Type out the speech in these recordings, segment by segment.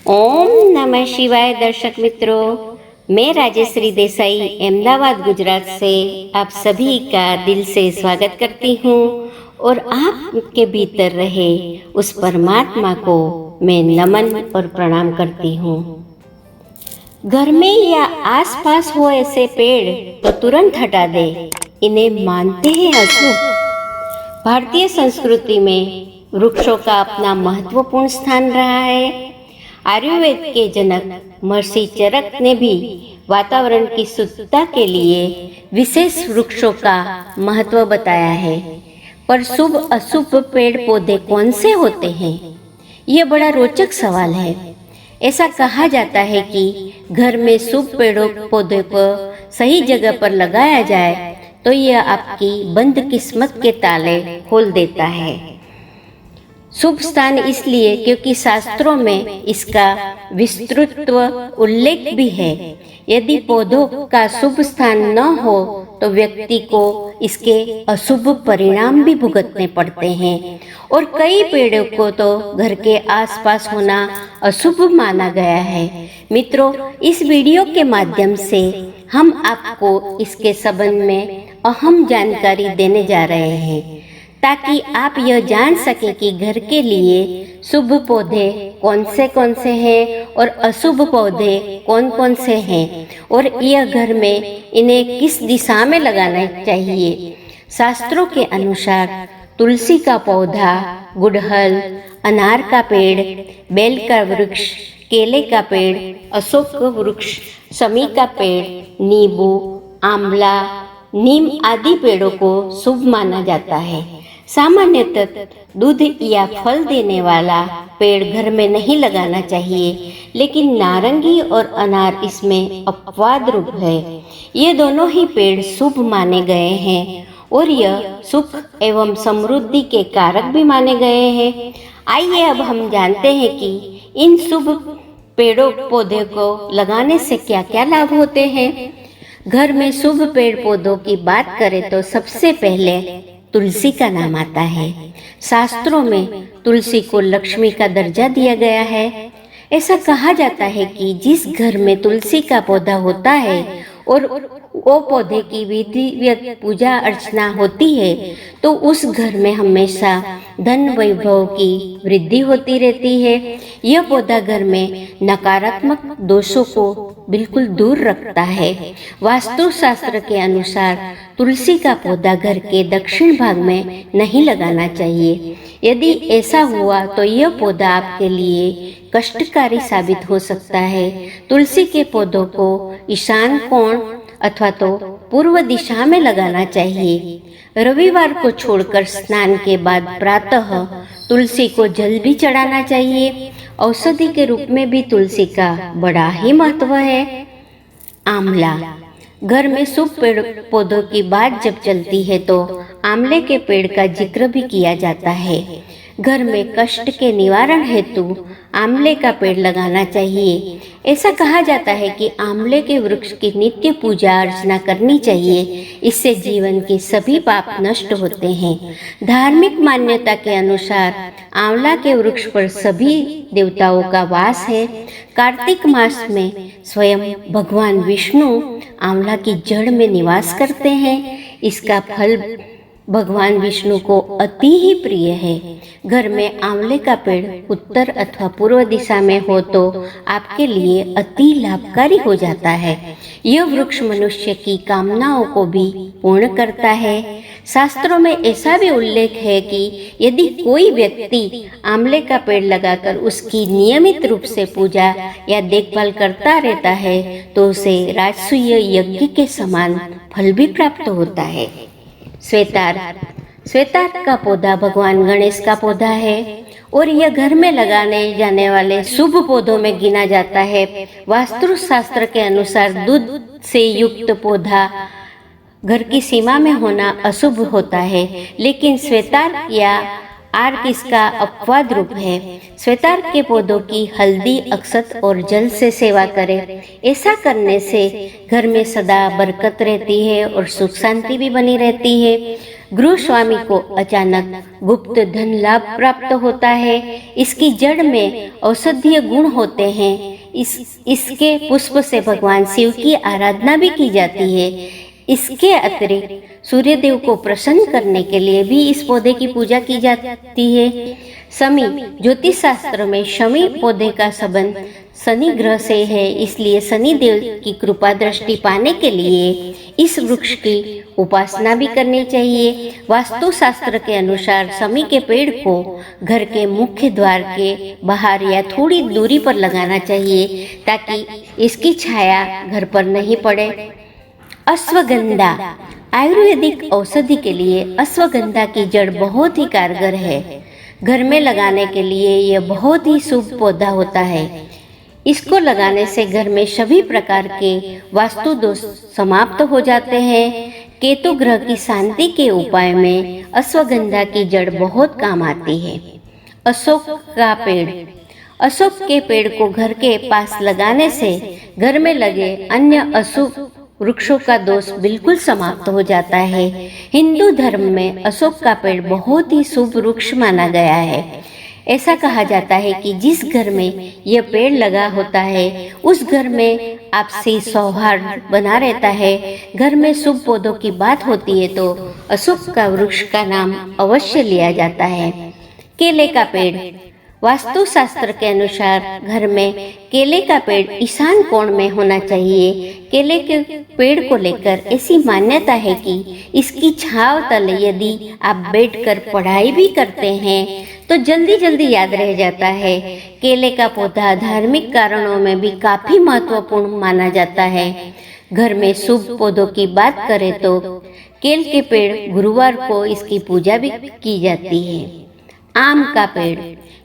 ओम नमः शिवाय। दर्शक मित्रों, मैं राजेश्री देसाई अहमदाबाद गुजरात से आप सभी का दिल से स्वागत करती हूँ और आपके भीतर रहे उस परमात्मा को मैं नमन और प्रणाम करती हूँ। घर में या आसपास हो ऐसे पेड़ तो तुरंत हटा दे, इन्हें मानते हैं अशुभ। भारतीय संस्कृति में वृक्षों का अपना महत्वपूर्ण स्थान रहा है। आयुर्वेद के जनक महर्षि चरक ने भी वातावरण की शुद्धता के लिए विशेष वृक्षों का महत्व बताया है। पर शुभ अशुभ पेड़ पौधे कौन से होते हैं? यह बड़ा रोचक सवाल है। ऐसा कहा जाता है कि घर में शुभ पेड़ों पौधे को सही जगह पर लगाया जाए तो यह आपकी बंद किस्मत के ताले खोल देता है। शुभ स्थान इसलिए क्योंकि शास्त्रों में इसका विस्तृत उल्लेख भी है। यदि पौधों का शुभ स्थान न हो तो व्यक्ति को इसके अशुभ परिणाम भी भुगतने पड़ते हैं और कई पेड़ों को तो घर के आसपास होना अशुभ माना गया है। मित्रों, इस वीडियो के माध्यम से हम आपको इसके संबंध में अहम जानकारी देने जा रहे हैं ताकि आप यह जान सके कि घर के लिए शुभ पौधे कौन से हैं और अशुभ पौधे कौन कौन से हैं और यह घर में इन्हें किस दिशा में लगाना चाहिए। शास्त्रों के अनुसार तुलसी का पौधा, गुड़हल, अनार का पेड़, बेल का वृक्ष, केले का पेड़, अशोक वृक्ष, शमी का पेड़, नींबू, आंवला, नीम आदि पेड़ों को शुभ माना जाता है। सामान्यतः दूध या फल देने वाला पेड़ घर में नहीं लगाना चाहिए, लेकिन नारंगी और अनार इसमें अपवाद रूप है। ये दोनों ही पेड़ शुभ माने गए हैं और यह सुख एवं समृद्धि के कारक भी माने गए हैं। आइए अब हम जानते हैं कि इन शुभ पेड़ों पौधे को लगाने से क्या क्या लाभ होते हैं। घर में शुभ पेड़ पौधों की बात करें तो सबसे पहले तुलसी का नाम आता है। शास्त्रों में तुलसी को लक्ष्मी का दर्जा दिया गया है। ऐसा कहा जाता है कि जिस घर में तुलसी का पौधा होता है और वो पौधे की विधिवत पूजा अर्चना होती है तो उस घर में हमेशा धन वैभव की वृद्धि होती रहती है। यह पौधा घर में नकारात्मक दोषों को बिल्कुल दूर रखता है। वास्तुशास्त्र के अनुसार तुलसी का पौधा घर के दक्षिण भाग में नहीं लगाना चाहिए। यदि ऐसा हुआ तो यह पौधा आपके लिए कष्टकारी साबित हो सकता है। तुलसी के पौधों को ईशान कोण अथवा तो पूर्व दिशा में लगाना चाहिए। रविवार को छोड़कर स्नान के बाद प्रातः तुलसी को जल भी चढ़ाना चाहिए। औषधि के रूप में भी तुलसी का बड़ा ही महत्व है। आंवला, घर में शुभ पेड़ पौधों की बात जब चलती है तो आंवले के पेड़ का जिक्र भी किया जाता है। घर में कष्ट के निवारण हेतु आंवले का पेड़ लगाना चाहिए। ऐसा कहा जाता है कि आंवले के वृक्ष की नित्य पूजा अर्चना करनी चाहिए। इससे जीवन के सभी पाप नष्ट होते हैं। धार्मिक मान्यता के अनुसार आंवला के वृक्ष पर सभी देवताओं का वास है। कार्तिक मास में स्वयं भगवान विष्णु आंवला की जड़ में निवास करते हैं। इसका फल भगवान विष्णु को अति ही प्रिय है। घर में आंवले का पेड़ उत्तर अथवा पूर्व दिशा में हो तो आपके लिए अति लाभकारी हो जाता है। यह वृक्ष मनुष्य की कामनाओं को भी पूर्ण करता है। शास्त्रों में ऐसा भी उल्लेख है कि यदि कोई व्यक्ति आंवले का पेड़ लगाकर उसकी नियमित रूप से पूजा या देखभाल करता रहता है तो उसे राजसूय यज्ञ के समान फल भी प्राप्त होता है। श्वेतार, श्वेतार का पौधा भगवान गणेश का पौधा है और यह घर में लगाने जाने वाले शुभ पौधों में गिना जाता है। वास्तुशास्त्र के अनुसार दूध से युक्त पौधा घर की सीमा में होना अशुभ होता है, लेकिन श्वेतार या आर्क इसका अपवाद रूप है। श्वेतार्क के पौधों की हल्दी, अक्षत और जल से सेवा करें। ऐसा करने से घर में सदा बरकत रहती है और सुख शांति भी बनी रहती है। गृह स्वामी को अचानक गुप्त धन लाभ प्राप्त होता है। इसकी जड़ में औषधीय गुण होते हैं। इसके पुष्प से भगवान शिव की आराधना भी की जाती है। इसके अतिरिक्त सूर्यदेव को प्रसन्न करने के लिए भी इस पौधे की पूजा की जाती है। शमी, ज्योतिष शास्त्र में शमी पौधे का संबंध शनि ग्रह से है, इसलिए शनि देव की कृपा दृष्टि पाने के लिए इस वृक्ष की उपासना भी करनी चाहिए। वास्तु शास्त्र के अनुसार शमी के पेड़ को घर के मुख्य द्वार के बाहर या थोड़ी दूरी पर लगाना चाहिए ताकि इसकी छाया घर पर नहीं पड़े। अश्वगंधा, आयुर्वेदिक औषधि के लिए अश्वगंधा की जड़ बहुत ही कारगर है। घर में लगाने के लिए यह बहुत ही शुभ पौधा होता है। इसको लगाने से घर में सभी प्रकार के वास्तु दोष समाप्त हो जाते हैं। केतु ग्रह की शांति के उपाय में अश्वगंधा की जड़ बहुत काम आती है। अशोक का पेड़, अशोक के पेड़ को घर के पास लगाने से घर में लगे अन्य अशुभ वृक्षों का दोष बिल्कुल समाप्त हो जाता है। हिंदू धर्म में अशोक का पेड़ बहुत ही शुभ वृक्ष माना गया है। ऐसा कहा जाता है कि जिस घर में यह पेड़ लगा होता है उस घर में आपसी सौहार्द बना रहता है। घर में शुभ पौधों की बात होती है तो अशोक का वृक्ष का नाम अवश्य लिया जाता है। केले का पेड़, वास्तु शास्त्र के अनुसार घर में केले का पेड़ ईशान कोण में होना चाहिए। केले के पेड़ को लेकर ऐसी मान्यता है कि इसकी छांव तले यदि आप बैठकर पढ़ाई भी करते हैं तो जल्दी जल्दी याद रह जाता है। केले का पौधा धार्मिक कारणों में भी काफी महत्वपूर्ण माना जाता है। घर में शुभ पौधों की बात करें तो केल के पेड़ गुरुवार को इसकी पूजा भी की जाती है। आम का पेड़,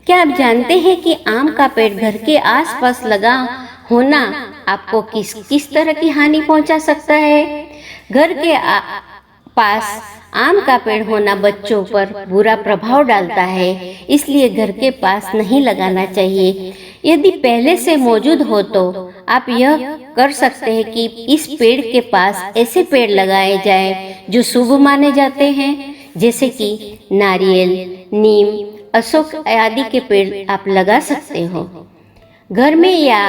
क्या आप जानते हैं कि आम का पेड़ घर के आसपास लगा होना आपको किस किस तरह की हानि पहुंचा सकता है? घर के पास आम का पेड़ होना बच्चों पर बुरा प्रभाव डालता है, इसलिए घर के पास नहीं लगाना चाहिए। यदि पहले से मौजूद हो तो आप यह कर सकते हैं कि इस पेड़ के पास ऐसे पेड़ लगाए जाएं जो शुभ माने जाते हैं, जैसे कि नारियल, नीम, अशोक आदि के पेड़ आप लगा सकते हो। घर में या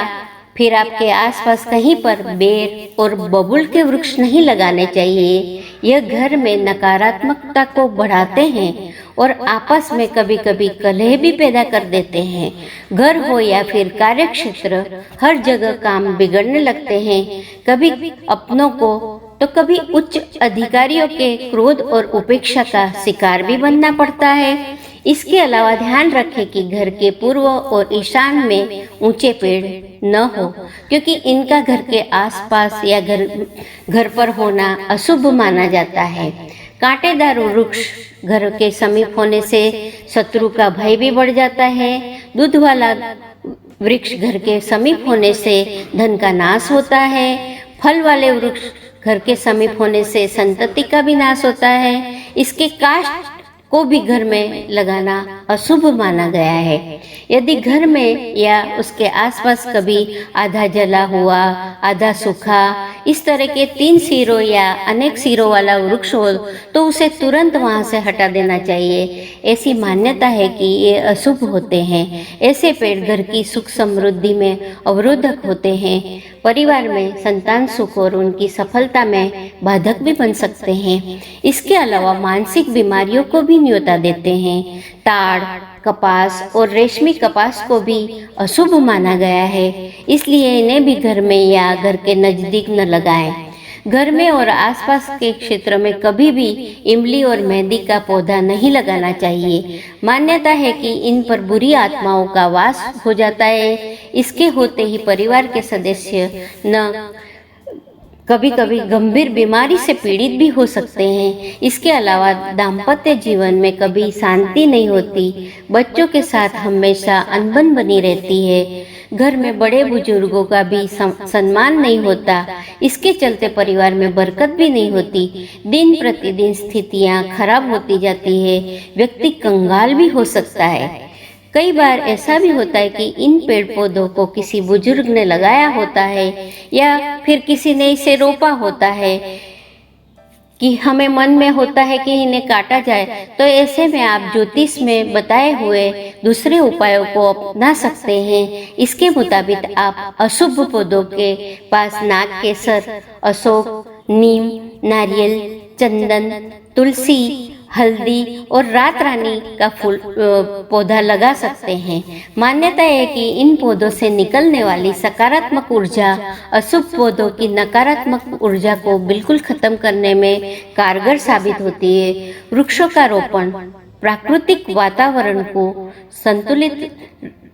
फिर आपके आसपास कहीं पर बेर और बबूल के वृक्ष नहीं लगाने चाहिए। यह घर में नकारात्मकता को बढ़ाते हैं और आपस में कभी कभी कलह भी पैदा कर देते हैं। घर हो या फिर कार्य क्षेत्र, हर जगह काम बिगड़ने लगते हैं। कभी अपनों को तो कभी उच्च अधिकारियों के क्रोध और उपेक्षा का शिकार भी बनना पड़ता है। इसके अलावा ध्यान रखें कि घर के पूर्व और ईशान में ऊंचे पेड़ न हो, क्योंकि इनका घर के आसपास या घर पर होना अशुभ माना जाता है। कांटेदार वृक्ष घर के समीप होने से शत्रु का भय भी बढ़ जाता है। दूध वाला वृक्ष घर के समीप होने से धन का नाश होता है। फल वाले वृक्ष घर के समीप होने से संतति का भी नाश होता है। इसके काष्ठ को भी घर में लगाना अशुभ माना गया है। यदि घर में या उसके आसपास कभी आधा जला हुआ, आधा सूखा, इस तरह के 3 सिरों या अनेक सिरों वाला वृक्ष हो तो उसे तुरंत वहां से हटा देना चाहिए। ऐसी मान्यता है कि ये अशुभ होते हैं। ऐसे पेड़ घर की सुख समृद्धि में अवरोधक होते हैं। परिवार में संतान सुख और उनकी सफलता में बाधक भी बन सकते हैं। इसके अलावा मानसिक बीमारियों को भी न्योता देते हैं। ताड़, कपास और रेशमी कपास को भी अशुभ माना गया है, इसलिए इन्हें भी घर में या घर के नजदीक न लगाएं। घर में और आसपास के क्षेत्र में कभी भी इमली और मेहंदी का पौधा नहीं लगाना चाहिए। मान्यता है कि इन पर बुरी आत्माओं का वास हो जाता है। इसके होते ही परिवार के सदस्य न कभी कभी गंभीर बीमारी से पीड़ित भी हो सकते हैं। इसके अलावा दाम्पत्य जीवन में कभी शांति नहीं होती, बच्चों के साथ हमेशा अनबन बनी रहती है, घर में बड़े बुजुर्गों का भी सम्मान नहीं होता। इसके चलते परिवार में बरकत भी नहीं होती। दिन प्रतिदिन स्थितियां खराब होती जाती है, व्यक्ति कंगाल भी हो सकता है। कई बार ऐसा भी होता है कि इन पेड़ पौधों को किसी बुजुर्ग ने लगाया होता है या फिर किसी ने इसे रोपा होता है कि हमें मन में होता है कि इन्हें काटा जाए। तो ऐसे में आप ज्योतिष में बताए हुए दूसरे उपायों को अपना सकते हैं। इसके मुताबिक आप अशुभ पौधों के पास नाग केसर, अशोक, नीम, नारियल, चंदन, तुलसी, हल्दी और रात रानी का फूल पौधा लगा सकते हैं। मान्यता है कि इन पौधों से निकलने वाली सकारात्मक ऊर्जा अशुभ पौधों की नकारात्मक ऊर्जा को बिल्कुल खत्म करने में कारगर साबित होती है। वृक्षों का रोपण प्राकृतिक वातावरण को संतुलित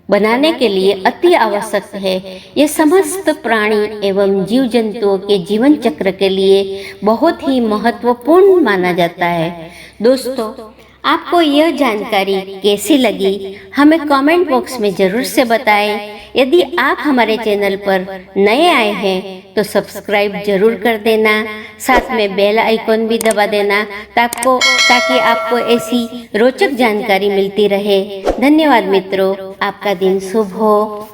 बनाने के लिए अति आवश्यक है। ये समस्त प्राणी एवं जीव जंतुओं के जीवन चक्र के लिए बहुत ही महत्वपूर्ण माना जाता है। दोस्तों, आपको यह जानकारी कैसी लगी हमें कमेंट बॉक्स में जरूर से बताएं। यदि आप हमारे चैनल पर नए आए हैं तो सब्सक्राइब जरूर कर देना, साथ में बेल आइकॉन भी दबा देना ताकि आपको ऐसी रोचक जानकारी मिलती रहे। धन्यवाद मित्रों, आपका दिन शुभ हो।